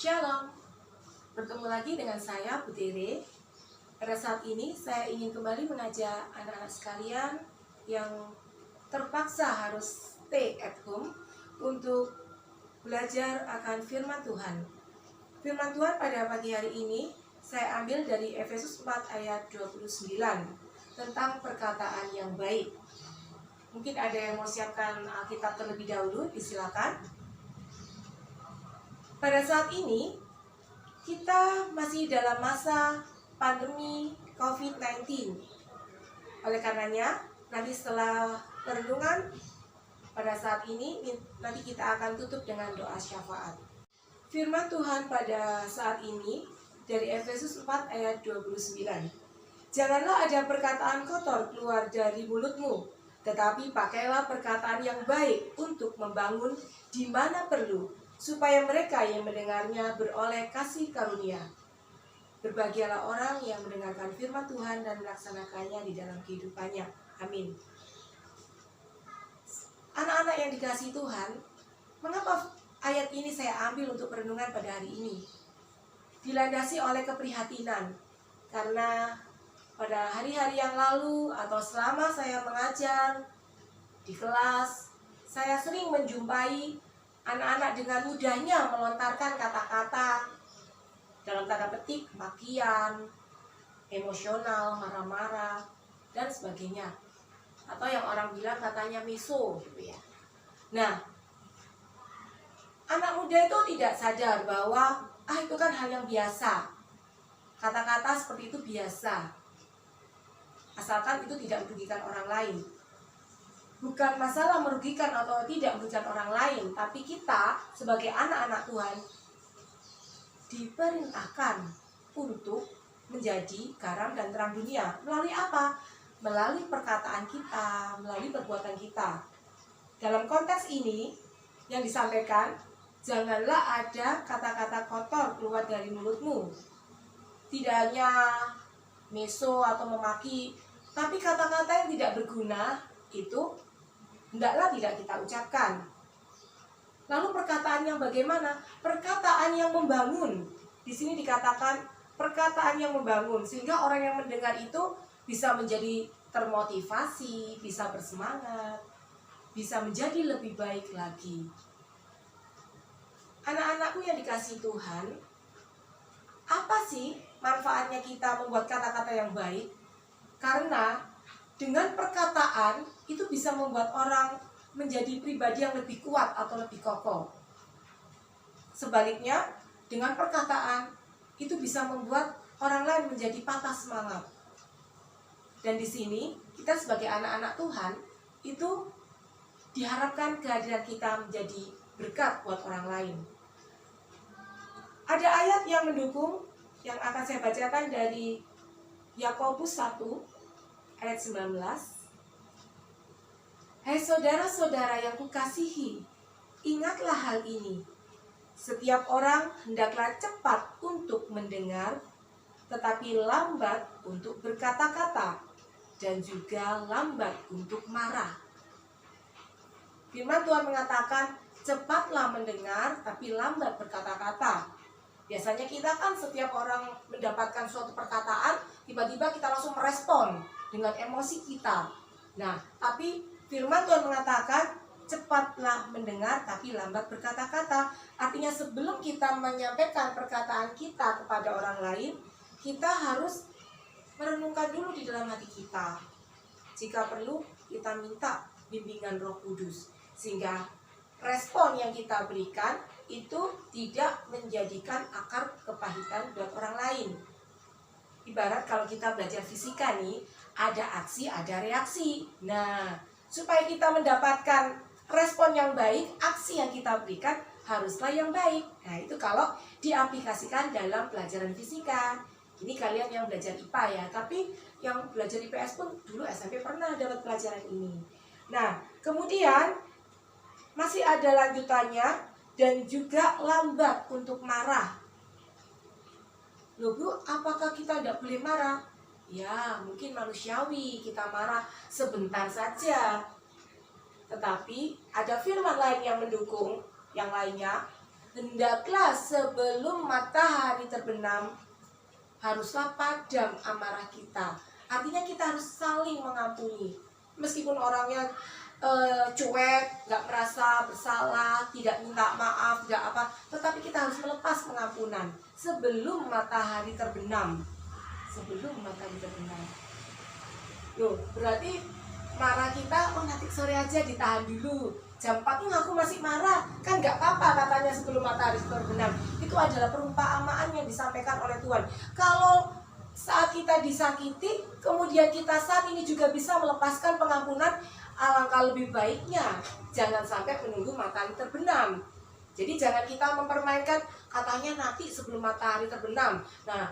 Shalom, bertemu lagi dengan saya Bu Tere. Pada saat ini saya ingin kembali mengajak anak-anak sekalian yang terpaksa harus stay at home untuk belajar akan firman Tuhan. Firman Tuhan pada pagi hari ini saya ambil dari Efesus 4 ayat 29 tentang perkataan yang baik. Mungkin ada yang mau siapkan Alkitab terlebih dahulu, disilakan. Pada saat ini, kita masih dalam masa pandemi COVID-19. Oleh karenanya, nanti setelah perenungan pada saat ini, nanti kita akan tutup dengan doa syafaat. Firman Tuhan pada saat ini dari Efesus 4 ayat 29. Janganlah ada perkataan kotor keluar dari mulutmu, tetapi pakailah perkataan yang baik untuk membangun di mana perlu, supaya mereka yang mendengarnya beroleh kasih karunia. Berbahagialah orang yang mendengarkan firman Tuhan dan melaksanakannya di dalam kehidupannya. Amin. Anak-anak yang dikasihi Tuhan, mengapa ayat ini saya ambil untuk perenungan pada hari ini? Dilandasi oleh keprihatinan, karena pada hari-hari yang lalu atau selama saya mengajar di kelas, saya sering menjumpai anak-anak dengan mudahnya melontarkan kata-kata dalam tanda petik makian, emosional, marah-marah, dan sebagainya. Atau yang orang bilang katanya miso gitu ya. Nah, anak muda itu tidak sadar bahwa itu kan hal yang biasa. Kata-kata seperti itu biasa, asalkan itu tidak merugikan orang lain. Bukan masalah merugikan atau tidak merugikan orang lain, tapi kita sebagai anak-anak Tuhan diperintahkan untuk menjadi garam dan terang dunia. Melalui apa? Melalui perkataan kita, melalui perbuatan kita. Dalam konteks ini yang disampaikan, janganlah ada kata-kata kotor keluar dari mulutmu. Tidak hanya meso atau memaki, tapi kata-kata yang tidak berguna itu hendaklah tidak kita ucapkan. Lalu perkataan yang bagaimana? Perkataan yang membangun. Di sini dikatakan perkataan yang membangun, sehingga orang yang mendengar itu bisa menjadi termotivasi, bisa bersemangat, bisa menjadi lebih baik lagi. Anak-anakku yang dikasihi Tuhan, apa sih manfaatnya kita membuat kata-kata yang baik? Karena dengan perkataan itu bisa membuat orang menjadi pribadi yang lebih kuat atau lebih kokoh. Sebaliknya, dengan perkataan itu bisa membuat orang lain menjadi patah semangat. Dan di sini kita sebagai anak-anak Tuhan itu diharapkan kehadiran kita menjadi berkat buat orang lain. Ada ayat yang mendukung yang akan saya bacakan dari Yakobus 1 ayat 19. Hai saudara-saudara yang kukasihi, ingatlah hal ini. Setiap orang hendaklah cepat untuk mendengar, tetapi lambat untuk berkata-kata, dan juga lambat untuk marah. Firman Tuhan mengatakan, cepatlah mendengar, tapi lambat berkata-kata. Biasanya kita kan setiap orang mendapatkan suatu perkataan, tiba-tiba kita langsung merespon dengan emosi kita. Nah, tapi firman Tuhan mengatakan, cepatlah mendengar tapi lambat berkata-kata. Artinya sebelum kita menyampaikan perkataan kita kepada orang lain, kita harus merenungkan dulu di dalam hati kita. Jika perlu, kita minta bimbingan Roh Kudus, sehingga respon yang kita berikan itu tidak menjadikan akar kepahitan buat orang lain. Ibarat kalau kita belajar fisika nih, ada aksi, ada reaksi. Nah, supaya kita mendapatkan respon yang baik, aksi yang kita berikan haruslah yang baik. Nah, itu kalau diaplikasikan dalam pelajaran fisika. Ini kalian yang belajar IPA ya, tapi yang belajar IPS pun dulu SMP pernah dapat pelajaran ini. Nah, kemudian masih ada lanjutannya, dan juga lambat untuk marah. Loh Bu, apakah kita tidak boleh marah? Ya, mungkin manusiawi kita marah sebentar saja. Tetapi ada firman lain yang mendukung, yang lainnya. Hendaklah sebelum matahari terbenam, haruslah padam amarah kita. Artinya kita harus saling mengampuni. Meskipun orangnya cuek, nggak merasa bersalah, tidak minta maaf, tidak apa, tetapi kita harus melepas pengampunan sebelum matahari terbenam. Sebelum matahari terbenam. Loh, berarti marah kita, oh nanti sore aja ditahan dulu. Jam 4 aku masih marah, kan nggak apa-apa katanya sebelum matahari terbenam. Itu adalah perumpamaan yang disampaikan oleh Tuhan. Kalau saat kita disakiti, kemudian kita saat ini juga bisa melepaskan pengampunan, alangkah lebih baiknya jangan sampai menunggu matahari terbenam. Jadi jangan kita mempermainkan, katanya nanti sebelum matahari terbenam. Nah,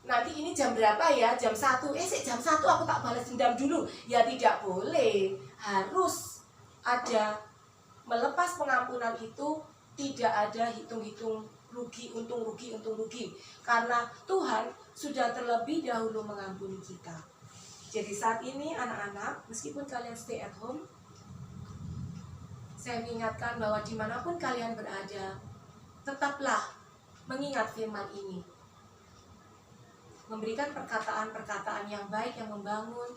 nanti ini jam berapa ya? Jam 1. Jam 1 aku tak balas dendam dulu. Ya tidak boleh. Harus ada melepas pengampunan itu, tidak ada hitung-hitung rugi, untung rugi. Karena Tuhan sudah terlebih dahulu mengampuni kita. Jadi saat ini anak-anak, meskipun kalian stay at home, saya mengingatkan bahwa dimanapun kalian berada, tetaplah mengingat firman ini. Memberikan perkataan-perkataan yang baik, yang membangun,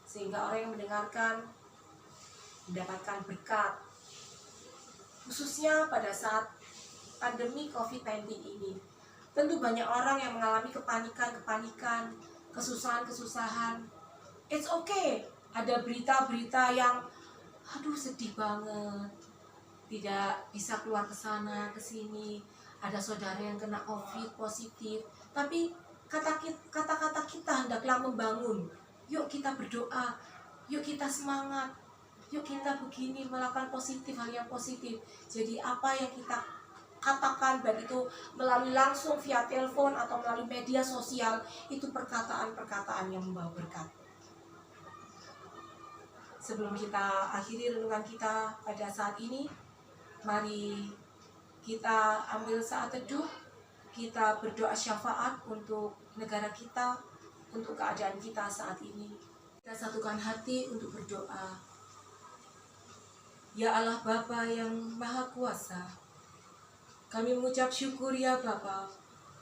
sehingga orang yang mendengarkan mendapatkan berkat. Khususnya pada saat pandemi COVID-19 ini. Tentu banyak orang yang mengalami kepanikan, kesusahan. It's okay. Ada berita-berita yang sedih banget. Tidak bisa keluar ke sana, ke sini. Ada saudara yang kena COVID positif. Tapi kata-kata kita hendaklah membangun. Yuk kita berdoa, yuk kita semangat, yuk kita begini melakukan hal yang positif. Jadi apa yang kita katakan, baik itu melalui langsung via telepon atau melalui media sosial, itu perkataan-perkataan yang membawa berkat. Sebelum kita akhiri renungan kita pada saat ini, mari kita ambil saat teduh. Kita berdoa syafaat untuk negara kita, untuk keadaan kita saat ini. Kita satukan hati untuk berdoa. Ya Allah Bapa yang Maha Kuasa, kami mengucap syukur ya Bapa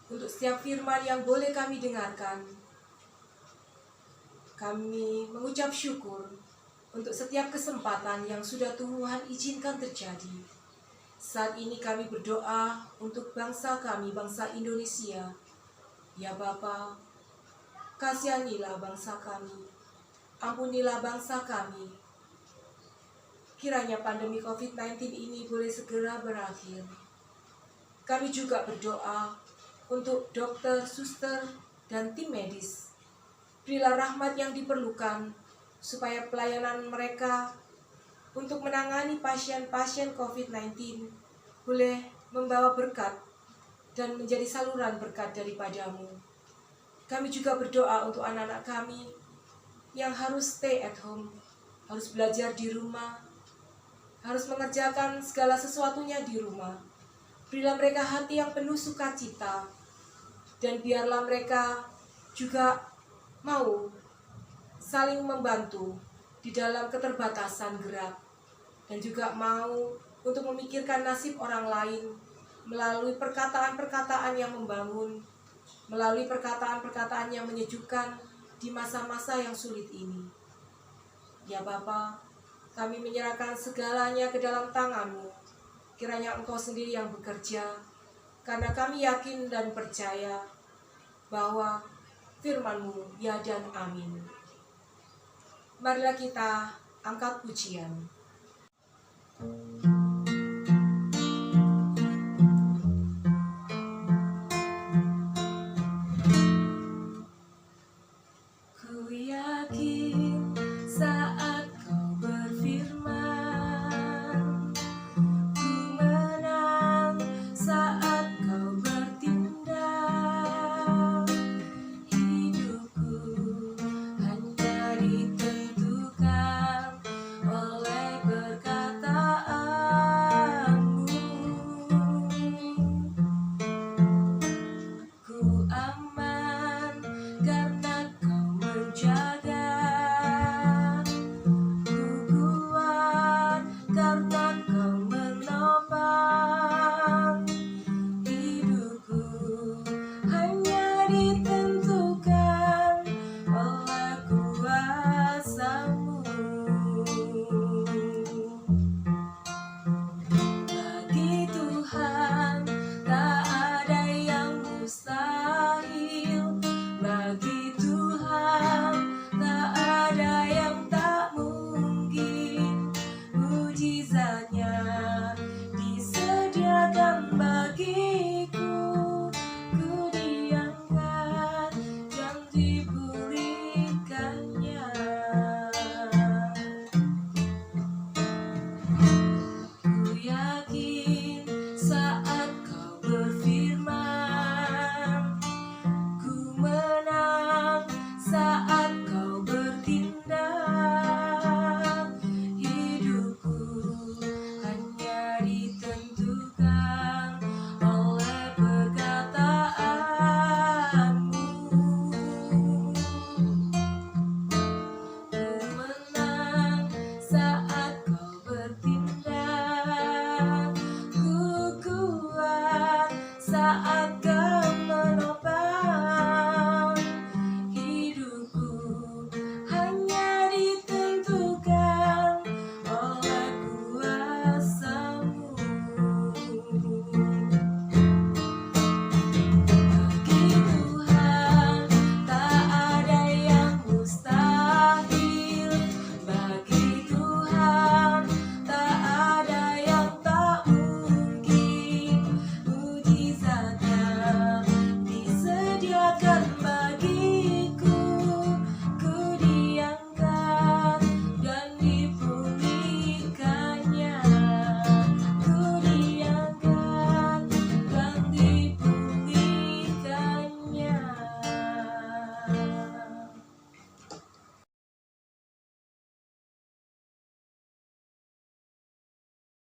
untuk setiap firman yang boleh kami dengarkan. Kami mengucap syukur untuk setiap kesempatan yang sudah Tuhan izinkan terjadi. Saat ini kami berdoa untuk bangsa kami, bangsa Indonesia. Ya Bapa, kasihanilah bangsa kami, ampunilah bangsa kami. Kiranya pandemi COVID-19 ini boleh segera berakhir. Kami juga berdoa untuk dokter, suster, dan tim medis. Berilah rahmat yang diperlukan supaya pelayanan mereka untuk menangani pasien-pasien COVID-19 boleh membawa berkat dan menjadi saluran berkat daripadamu. Kami juga berdoa untuk anak-anak kami yang harus stay at home, harus belajar di rumah, harus mengerjakan segala sesuatunya di rumah. Berilah mereka hati yang penuh sukacita, dan biarlah mereka juga mau saling membantu di dalam keterbatasan gerak, dan juga mau untuk memikirkan nasib orang lain melalui perkataan-perkataan yang membangun, melalui perkataan-perkataan yang menyejukkan di masa-masa yang sulit ini. Ya Bapa, kami menyerahkan segalanya ke dalam tangan-Mu. Kiranya Engkau sendiri yang bekerja, karena kami yakin dan percaya bahwa firman-Mu ya dan amin. Marilah kita angkat pujian. Ku yakin saat Kau berfirman, ku menang saat Kau bertindak. Hidupku hanya ditentukan oleh perkataan-Mu. Ku aman karena Kau menjaga. Ku kuat karena Kau menopang. saat